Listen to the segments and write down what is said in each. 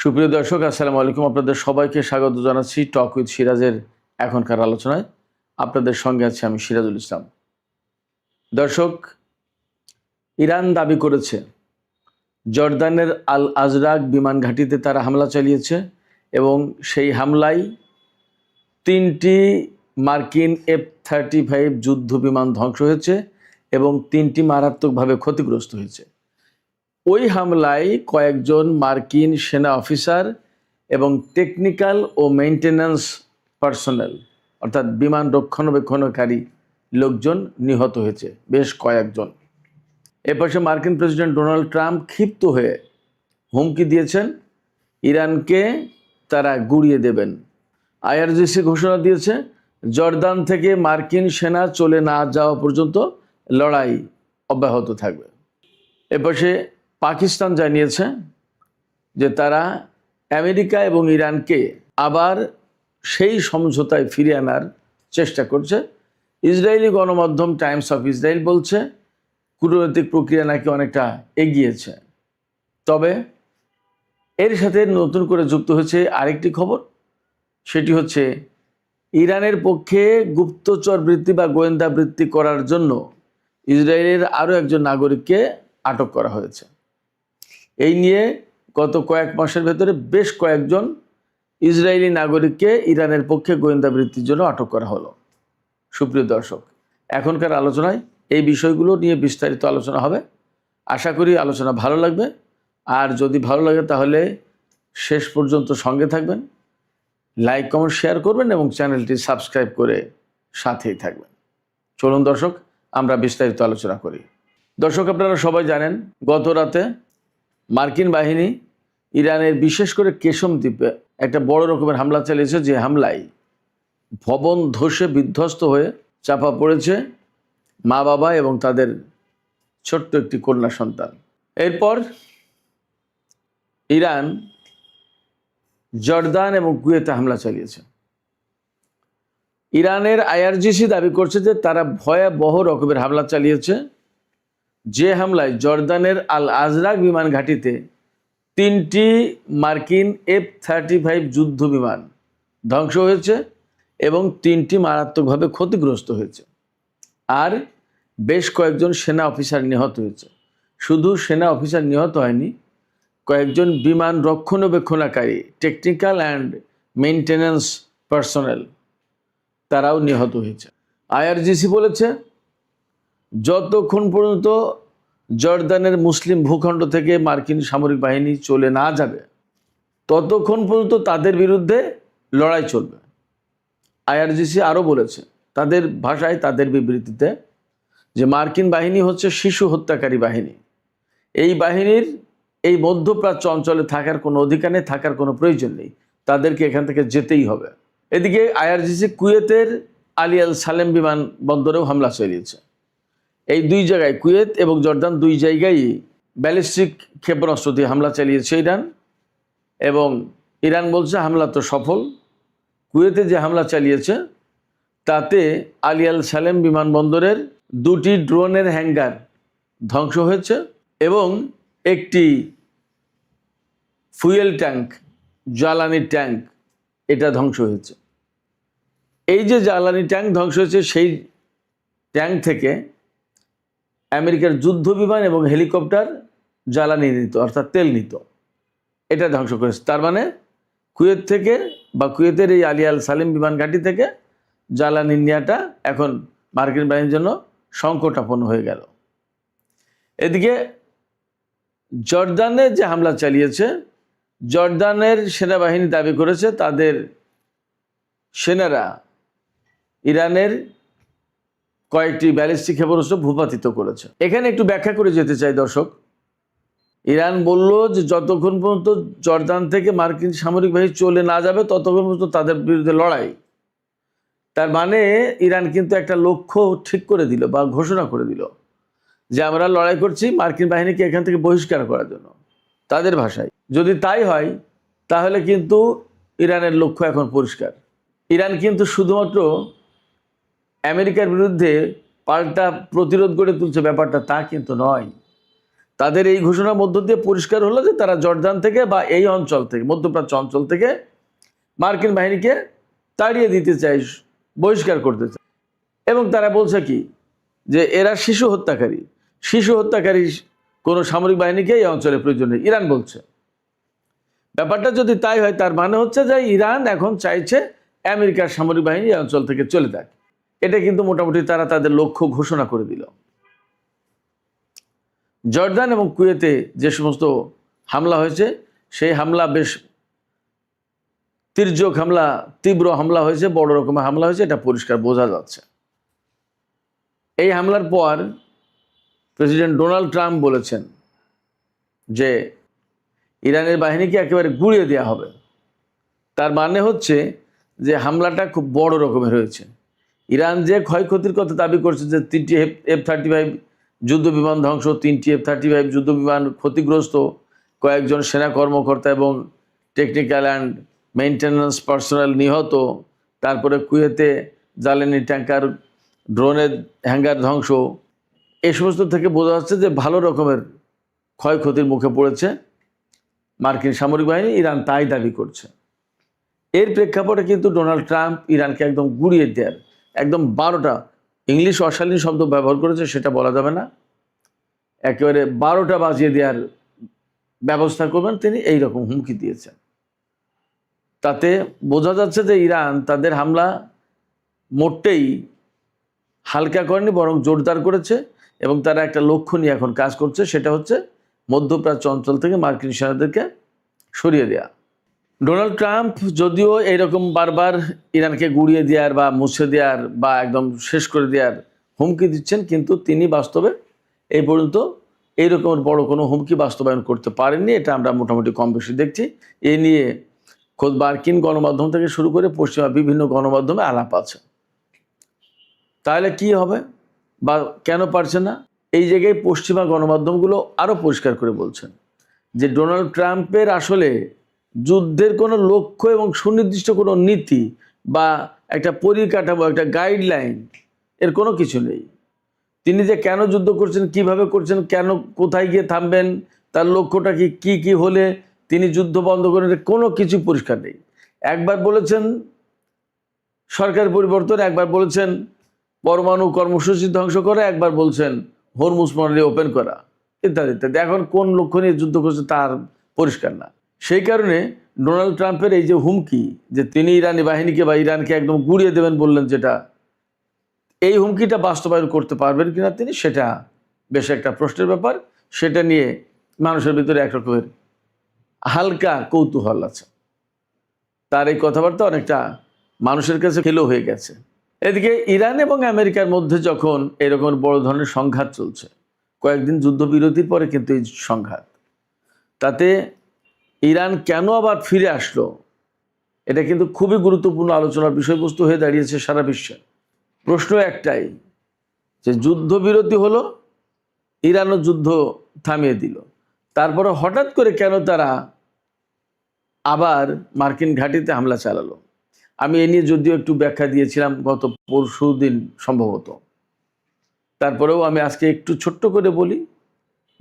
সুপ্রিয় দর্শক, আসসালামু আলাইকুম। আপনাদের সবাইকে স্বাগত জানাচ্ছি টক উইথ সিরাজের এখনকার আলোচনায়। আপনাদের সঙ্গে আছি আমি সিরাজুল ইসলাম। দর্শক, ইরান দাবি করেছে জর্দানের আল আজরাক বিমান ঘাঁটিতে তারা হামলা চালিয়েছে এবং সেই হামলায় 3টি মার্কিন F-35 যুদ্ধ বিমান ধ্বংস হয়েছে এবং 3টি মারাত্মকভাবে ক্ষতিগ্রস্ত হয়েছে। ওই হামলায় কয়েকজন মার্কিন সেনা অফিসার এবং টেকনিক্যাল ও মেইনটেন্যান্স পার্সোনেল অর্থাৎ বিমান রক্ষণাবেক্ষণকারী লোকজন নিহত হয়েছে, বেশ কয়েকজন। এপাশে মার্কিন প্রেসিডেন্ট ডোনাল্ড ট্রাম্প ক্ষিপ্ত হয়ে হুমকি দিয়েছেন ইরানকে তারা গুঁড়িয়ে দেবেন। আইআরজিসি ঘোষণা দিয়েছে জর্দান থেকে মার্কিন সেনা চলে না যাওয়া পর্যন্ত লড়াই অব্যাহত থাকবে। এপাশে পাকিস্তান জানিয়েছে যে তারা আমেরিকা এবং ইরানকে আবার সেই সমঝোতায় ফিরে আনার চেষ্টা করছে। ইসরায়েলি গণমাধ্যম টাইমস অফ ইসরায়েল বলছে কূটনৈতিক প্রক্রিয়া নাকি অনেকটা এগিয়েছে। তবে এর সাথে নতুন করে যুক্ত হয়েছে আরেকটি খবর, সেটি হচ্ছে ইরানের পক্ষে গুপ্তচর বৃত্তি বা গোয়েন্দা বৃত্তি করার জন্য ইসরায়েলের আরও একজন নাগরিককে আটক করা হয়েছে। এই নিয়ে গত কয়েক মাসের ভেতরে বেশ কয়েকজন ইসরায়েলি নাগরিককে ইরানের পক্ষে গোয়েন্দা বৃত্তির জন্য আটক করা হলো। সুপ্রিয় দর্শক, এখনকার আলোচনায় এই বিষয়গুলো নিয়ে বিস্তারিত আলোচনা হবে। আশা করি আলোচনা ভালো লাগবে, আর যদি ভালো লাগে তাহলে শেষ পর্যন্ত সঙ্গে থাকবেন, লাইক কমেন্ট শেয়ার করবেন এবং চ্যানেলটি সাবস্ক্রাইব করে সাথেই থাকবেন। চলুন দর্শক, আমরা বিস্তারিত আলোচনা করি। দর্শক, আপনারা সবাই জানেন গত রাতে মার্কিন বাহিনী ইরানের বিশেষ করে কেশম দ্বীপে একটা বড় রকমের হামলা চালিয়েছে, যে হামলায় ভবন ধসে বিধ্বস্ত হয়ে চাপা পড়েছে মা বাবা এবং তাদের ছোট্ট একটি কন্যা সন্তান। এরপর ইরান জর্দান এবং কুয়েতে হামলা চালিয়েছে। ইরানের আইআরজিসি দাবি করছে যে তারা ভয়াবহ রকমের হামলা চালিয়েছে, যে হামলায় জর্দানের আল আজরাক বিমান ঘাঁটিতে 3টি মার্কিন F-35 যুদ্ধ বিমান ধ্বংস হয়েছে এবং 3টি মারাত্মকভাবে ক্ষতিগ্রস্ত হয়েছে, আর বেশ কয়েকজন সেনা অফিসার নিহত হয়েছে। শুধু সেনা অফিসার নিহত হয়নি, কয়েকজন বিমান রক্ষণাবেক্ষণকারী টেকনিক্যাল অ্যান্ড মেইনটেন্যান্স পার্সোনেল তারাও নিহত হয়েছে। আইআরজিসি বলেছে যতক্ষণ পর্যন্ত জর্দানের মুসলিম ভূখণ্ড থেকে মার্কিন সামরিক বাহিনী চলে না যাবে ততক্ষণ পর্যন্ত তাদের বিরুদ্ধে লড়াই চলবে। আইআরজিসি আরও বলেছে তাদের ভাষায়, তাদের বিবৃতিতে, যে মার্কিন বাহিনী হচ্ছে শিশু হত্যাকারী বাহিনী। এই বাহিনীর এই মধ্যপ্রাচ্য অঞ্চলে থাকার কোনো অধিকার নেই, থাকার কোনো প্রয়োজন নেই, তাদেরকে এখান থেকে যেতেই হবে। এদিকে আইআরজিসি কুয়েতের আলী আল সালেম বিমান বন্দরেও হামলা চালিয়েছে। এই দুই জায়গায়, কুয়েত এবং জর্দান, দুই জায়গায় ব্যালিস্টিক ক্ষেপণাস্ত্র দিয়ে হামলা চালিয়েছে ইরান, এবং ইরান বলছে হামলা তো সফল। কুয়েতে যে হামলা চালিয়েছে তাতে আলী আল সালেম বিমানবন্দরের 2টি ড্রোনের হ্যাঙ্গার ধ্বংস হয়েছে এবং একটি ফুয়েল ট্যাঙ্ক, জ্বালানি ট্যাঙ্ক, এটা ধ্বংস হয়েছে। এই যে জ্বালানি ট্যাঙ্ক ধ্বংস হয়েছে, সেই ট্যাঙ্ক থেকে আমেরিকার যুদ্ধ বিমান এবং হেলিকপ্টার জ্বালানি নিত, অর্থাৎ তেল নিত, এটা ধ্বংস করেছে। তার মানে কুয়েত থেকে বা কুয়েতের এই আলী আল সালেম বিমান ঘাঁটি থেকে জ্বালানি নেওয়াটা এখন মার্কিন বাহিনীর জন্য সংকটাপন্ন হয়ে গেল। এদিকে জর্দানে যে হামলা চালিয়েছে, জর্দানের সেনাবাহিনী দাবি করেছে তাদের সেনারা ইরানের কয়েকটি ব্যালিস্টিক ক্ষেপণাস্ত্র ভূপাতিত করেছে। এখানে একটু ব্যাখ্যা করে যেতে চাই দর্শক। ইরান বলল যে যতক্ষণ পর্যন্ত জর্দান থেকে মার্কিন সামরিক বাহিনী চলে না যাবে ততক্ষণ পর্যন্ত তাদের বিরুদ্ধে লড়াই। তার মানে ইরান কিন্তু একটা লক্ষ্য ঠিক করে দিল বা ঘোষণা করে দিল যে আমরা লড়াই করছি মার্কিন বাহিনীকে এখান থেকে বহিষ্কার করার জন্য, তাদের ভাষায়। যদি তাই হয় তাহলে কিন্তু ইরানের লক্ষ্য এখন পরিষ্কার। ইরান কিন্তু শুধুমাত্র আমেরিকার বিরুদ্ধে পাল্টা প্রতিরোধ গড়ে তুলছে ব্যাপারটা তা কিন্তু নয়। তাদের এই ঘোষণার মধ্য দিয়ে পরিষ্কার হলো যে তারা জর্দান থেকে বা এই অঞ্চল থেকে, মধ্যপ্রাচ্য অঞ্চল থেকে মার্কিন বাহিনীকে তাড়িয়ে দিতে চায়, বহিষ্কার করতে চায়। এবং তারা বলছে কি, যে এরা শিশু হত্যাকারী কোনো সামরিক বাহিনীকে এই অঞ্চলে প্রয়োজন নেই, ইরান বলছে। ব্যাপারটা যদি তাই হয়, তার মানে হচ্ছে যে ইরান এখন চাইছে আমেরিকার সামরিক বাহিনী এই অঞ্চল থেকে চলে যাক। এটা কিন্তু মোটামুটি তারা তাদের লক্ষ্য ঘোষণা করে দিল। জর্দান এবং কুয়েতে যে সমস্ত হামলা হয়েছে, সেই হামলা বেশ তীর্যক হামলা, তীব্র হামলা হয়েছে, বড় রকমের হামলা হয়েছে, এটা পরিষ্কার বোঝা যাচ্ছে। এই হামলার পর প্রেসিডেন্ট ডোনাল্ড ট্রাম্প বলেছেন যে ইরানের বাহিনীকে একেবারে গুঁড়িয়ে দেওয়া হবে। তার মানে হচ্ছে যে হামলাটা খুব বড় রকমের হয়েছে। ইরান যে ক্ষয়ক্ষতির কথা দাবি করছে, যে 3টি F-35 যুদ্ধ বিমান ধ্বংস, 3টি F-35 যুদ্ধ বিমান ক্ষতিগ্রস্ত, কয়েকজন সেনা কর্মকর্তা এবং টেকনিক্যাল অ্যান্ড মেইনটেন্যান্স পার্সোনাল নিহত, তারপরে কুয়েতে জ্বালানি ট্যাঙ্কার, ড্রোনের হ্যাঙ্গার ধ্বংস, এই সমস্ত থেকে বোঝা যাচ্ছে যে ভালো রকমের ক্ষয়ক্ষতির মুখে পড়েছে মার্কিন সামরিক বাহিনী। ইরান তাই দাবি করছে। এর প্রেক্ষাপটে কিন্তু ডোনাল্ড ট্রাম্প ইরানকে একদম গুঁড়িয়ে দেওয়ার, একদম 12টা, ইংলিশ অশালীন শব্দ ব্যবহার করেছে, সেটা বলা যাবে না, একেবারে 12টা বাজিয়ে দেওয়ার ব্যবস্থা করবেন তিনি, এই রকম হুমকি দিয়েছেন। তাতে বোঝা যাচ্ছে যে ইরান তাদের হামলা মোটেই হালকা করেনি, বরং জোরদার করেছে এবং তারা একটা লক্ষ্য নিয়ে এখন কাজ করছে, সেটা হচ্ছে মধ্যপ্রাচ্য অঞ্চল থেকে মার্কিন সেনাদেরকে সরিয়ে দেয়া। ডোনাল্ড ট্রাম্প যদিও এইরকম বারবার ইরানকে গুঁড়িয়ে দেওয়ার বা মুছে দেওয়ার বা একদম শেষ করে দেওয়ার হুমকি দিচ্ছেন, কিন্তু তিনি বাস্তবে এই পর্যন্ত এইরকমের বড় কোনো হুমকি বাস্তবায়ন করতে পারেননি। এটা আমরা মোটামুটি কম বেশি দেখছি। এ নিয়ে খোদ মার্কিন গণমাধ্যম থেকে শুরু করে পশ্চিমা বিভিন্ন গণমাধ্যমে আলাপ আছে। তাহলে কি হবে বা কেন পারছে না? এই জায়গায় পশ্চিমা গণমাধ্যমগুলো আরও পরিষ্কার করে বলছেন যে ডোনাল্ড ট্রাম্পের আসলে যুদ্ধের কোনো লক্ষ্য এবং সুনির্দিষ্ট কোনো নীতি বা একটা পরিকাঠামো, একটা গাইডলাইন, এর কোনো কিছু নেই। তিনি যে কেন যুদ্ধ করছেন, কিভাবে করছেন, কেন, কোথায় গিয়ে থামবেন, তার লক্ষ্যটা কি কি হলে তিনি যুদ্ধ বন্ধ করেন, কোনো কিছু পরিষ্কার নেই। একবার বলেছেন সরকার পরিবর্তন, একবার বলেছেন পরমাণু কর্মসূচি ধ্বংস করা, একবার বলছেন হরমুজ প্রণালী ওপেন করা, ইত্যাদি ইত্যাদি। এখন কোন লক্ষ্য নিয়ে যুদ্ধ করছে তার পরিষ্কার না। সেই কারণে ডোনাল্ড ট্রাম্পের এই যে হুমকি, যে তিনি ইরানি বাহিনীকে বা ইরানকে একদম গুঁড়িয়ে দেবেন বললেন, যেটা, এই হুমকিটা বাস্তবায়ন করতে পারবেন কিনা তিনি, সেটা বেশ একটা প্রশ্নের ব্যাপার। সেটা নিয়ে মানুষের ভিতরে একরকমের হালকা কৌতূহল আছে। তার এই কথাবার্তা অনেকটা মানুষের কাছে খেলো হয়ে গেছে। এদিকে ইরান এবং আমেরিকার মধ্যে যখন এরকম বড় ধরনের সংঘাত চলছে, কয়েকদিন যুদ্ধবিরতির পরে কিন্তু এই সংঘাত, তাতে ইরান কেন আবার ফিরে আসলো, এটা কিন্তু খুবই গুরুত্বপূর্ণ আলোচনার বিষয়বস্তু হয়ে দাঁড়িয়েছে সারা বিশ্বে। প্রশ্ন একটাই, যে যুদ্ধবিরতি হলো, ইরানও যুদ্ধ থামিয়ে দিল, তারপরে হঠাৎ করে কেন তারা আবার মার্কিন ঘাঁটিতে হামলা চালালো? আমি এ নিয়ে যদিও একটু ব্যাখ্যা দিয়েছিলাম গত পরশুদিন সম্ভবত, তারপরেও আমি আজকে একটু ছোট্ট করে বলি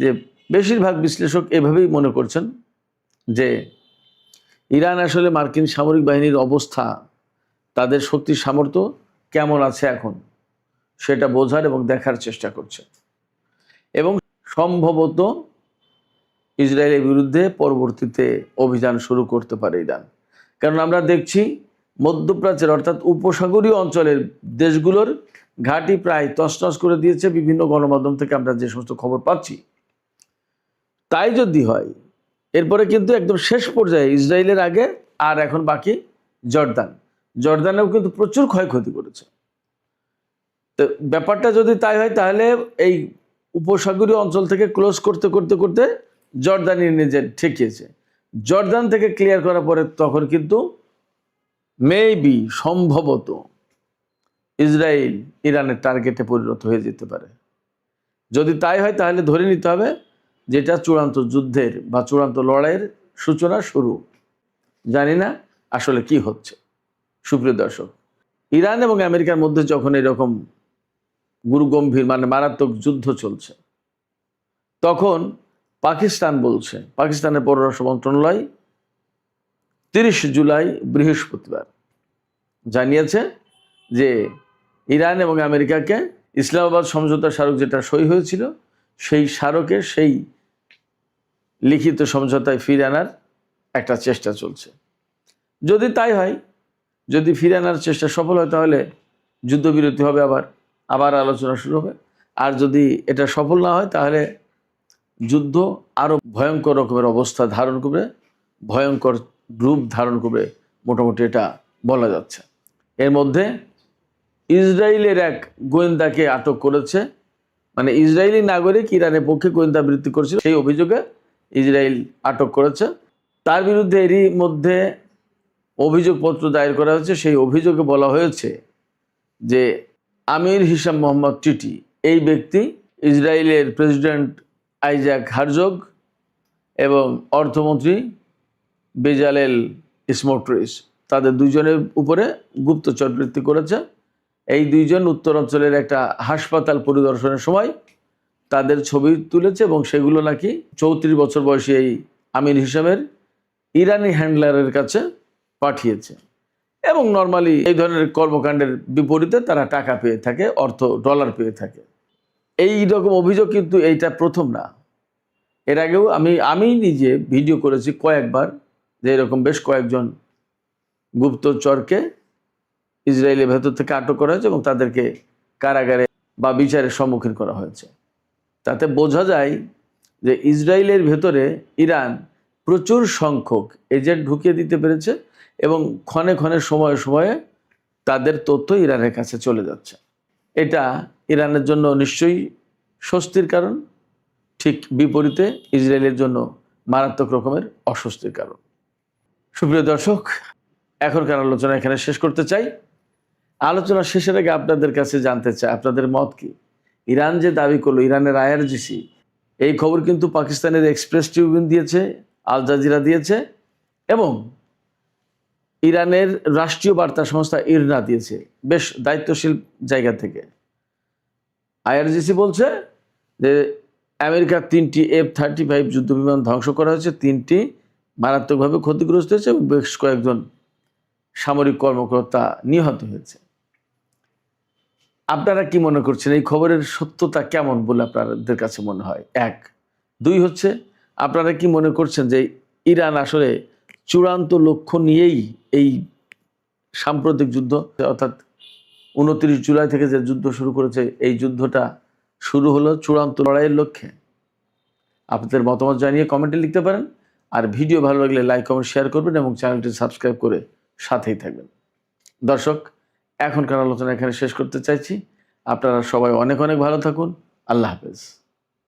যে বেশিরভাগ বিশ্লেষক এভাবেই মনে করছেন যে ইরান আসলে মার্কিন সামরিক বাহিনীর অবস্থা, তাদের শক্তি সামর্থ্য কেমন আছে এখন, সেটা বোঝার এবং দেখার চেষ্টা করছে, এবং সম্ভবত ইসরায়েলের বিরুদ্ধে পরবর্তীতে অভিযান শুরু করতে পারে ইরান। কারণ আমরা দেখছি মধ্যপ্রাচ্যের অর্থাৎ উপসাগরীয় অঞ্চলের দেশগুলোর ঘাঁটি প্রায় তছনছ করে দিয়েছে বিভিন্ন গণমাধ্যম থেকে আমরা যে সমস্ত খবর পাচ্ছি। তাই যদি হয়, এরপরে কিন্তু একদম শেষ পর্যায়ে ইসরায়েলের আগে আর এখন বাকি জর্দানেও কিন্তু প্রচুর ক্ষয়ক্ষতি করেছে। তো ব্যাপারটা যদি তাই হয়, তাহলে এই উপসাগরীয় অঞ্চল থেকে ক্লোজ করতে করতে করতে জর্দানি নিজে ঠেকিয়েছে। জর্দান থেকে ক্লিয়ার করার পরে তখন কিন্তু মেবি সম্ভবত ইসরায়েল ইরানের টার্গেটে পরিণত হয়ে যেতে পারে। যদি তাই হয়, তাহলে ধরে নিতে হবে যেটা চূড়ান্ত যুদ্ধের বা চূড়ান্ত লড়াইয়ের সূচনা, শুরু। জানি না আসলে কি হচ্ছে। সুপ্রিয় দর্শক, ইরান এবং আমেরিকার মধ্যে যখন এরকম গুরুগম্ভীর, মানে মারাত্মক যুদ্ধ চলছে, তখন পাকিস্তান বলছে, পাকিস্তানের পররাষ্ট্র মন্ত্রণালয় 30 জুলাই বৃহস্পতিবার জানিয়েছে যে ইরান এবং আমেরিকাকে ইসলামাবাদ সমঝোতা স্মারক যেটা সই হয়েছিল সেই স্মারকে, সেই লিখিত সমঝোতায় ফিরে আনার একটা চেষ্টা চলছে। যদি তাই হয়, যদি ফিরে আনার চেষ্টা সফল হয়, তাহলে যুদ্ধবিরতি হবে, আবার আলোচনা শুরু হবে। আর যদি এটা সফল না হয়, তাহলে যুদ্ধ আরও ভয়ঙ্কর রকমের অবস্থা ধারণ করবে, ভয়ঙ্কর রূপ ধারণ করবে, মোটামুটি এটা বলা যাচ্ছে। এর মধ্যে ইসরায়েলের এক গোয়েন্দাকে আটক করেছে, মানে ইসরায়েলি নাগরিক ইরানের পক্ষে গোয়েন্দা বৃত্তি করেছিল, সেই অভিযোগে ইসরায়েল আটক করেছে। তার বিরুদ্ধে এরই মধ্যে অভিযোগপত্র দায়ের করা হয়েছে। সেই অভিযোগে বলা হয়েছে যে আমির হিশাম মোহাম্মদ টিটি, এই ব্যক্তি ইসরায়েলের প্রেসিডেন্ট আইজাক হারজগ এবং অর্থমন্ত্রী বেজালেল স্মোটরিচ, তাদের দুইজনের উপরে গুপ্তচর বৃত্তি করেছে। এই দুইজন উত্তরাঞ্চলের একটা হাসপাতাল পরিদর্শনের সময় তাদের ছবি তুলেছে এবং সেগুলো নাকি 34 বছর বয়সী এই আমির হিসামের ইরানি হ্যান্ডলারের কাছে পাঠিয়েছে। এবং নর্মালি এই ধরনের কর্মকাণ্ডের বিপরীতে তারা টাকা পেয়ে থাকে, ডলার পেয়ে থাকে। এই রকম অভিযোগ কিন্তু এইটা প্রথম না। এর আগেও আমি নিজে ভিডিও করেছি কয়েকবার, যে এরকম বেশ কয়েকজন গুপ্তচরকে ইসরায়েলের ভেতর থেকে আটক করা হয়েছে এবং তাদেরকে কারাগারে বা বিচারের সম্মুখীন করা হয়েছে। তাতে বোঝা যায় যে ইসরায়েলের ভেতরে ইরান প্রচুর সংখ্যক এজেন্ট ঢুকিয়ে দিতে পেরেছে এবং ক্ষণে ক্ষণে সময়ে সময়ে তাদের তথ্য ইরানের কাছে চলে যাচ্ছে। এটা ইরানের জন্য নিশ্চয়ই স্বস্তির কারণ, ঠিক বিপরীতে ইসরায়েলের জন্য মারাত্মক রকমের অস্বস্তির কারণ। সুপ্রিয় দর্শক, এখনকার আলোচনা এখানে শেষ করতে চাই। আলোচনা শেষের আগে আপনাদের কাছে জানতে চাই আপনাদের মত কি। ইরান যে দাবি করলো, ইরানের আইআরজিসি, এই খবর কিন্তু পাকিস্তানের এক্সপ্রেস ট্রিবিউন দিয়েছে, আল জাজিরা দিয়েছে এবং ইরানের রাষ্ট্রীয় বার্তা সংস্থা ইরনা দিয়েছে, বেশ দায়িত্বশীল জায়গা থেকে। আইআরজিসি বলছে যে আমেরিকার 3টি F-35 যুদ্ধবিমান ধ্বংস করা হয়েছে, 3টি মারাত্মকভাবে ক্ষতিগ্রস্ত হয়েছে এবং বেশ কয়েকজন সামরিক কর্মকর্তা নিহত হয়েছে। আপনারা কি মনে করছেন, এই খবরের সত্যতা কেমন বলে আপনাদের কাছে মনে হয়? 1, 2 হচ্ছে, আপনারা কি মনে করছেন যে ইরান আসলে চূড়ান্ত লক্ষ্য নিয়েই এই সাম্প্রতিক যুদ্ধ, অর্থাৎ 29 জুলাই থেকে যে যুদ্ধ শুরু করেছে, এই যুদ্ধটা শুরু হলো চূড়ান্ত লড়াইয়ের লক্ষ্যে? আপনাদের মতামত জানিয়ে কমেন্টে লিখতে পারেন। আর ভিডিও ভালো লাগলে লাইক, কমেন্ট, শেয়ার করবেন এবং চ্যানেলটি সাবস্ক্রাইব করে সাথেই থাকবেন। দর্শক, এখনকার আলোচনা এখানে শেষ করতে চাইছি। আপনারা সবাই অনেক অনেক ভালো থাকুন। আল্লাহ হাফেজ।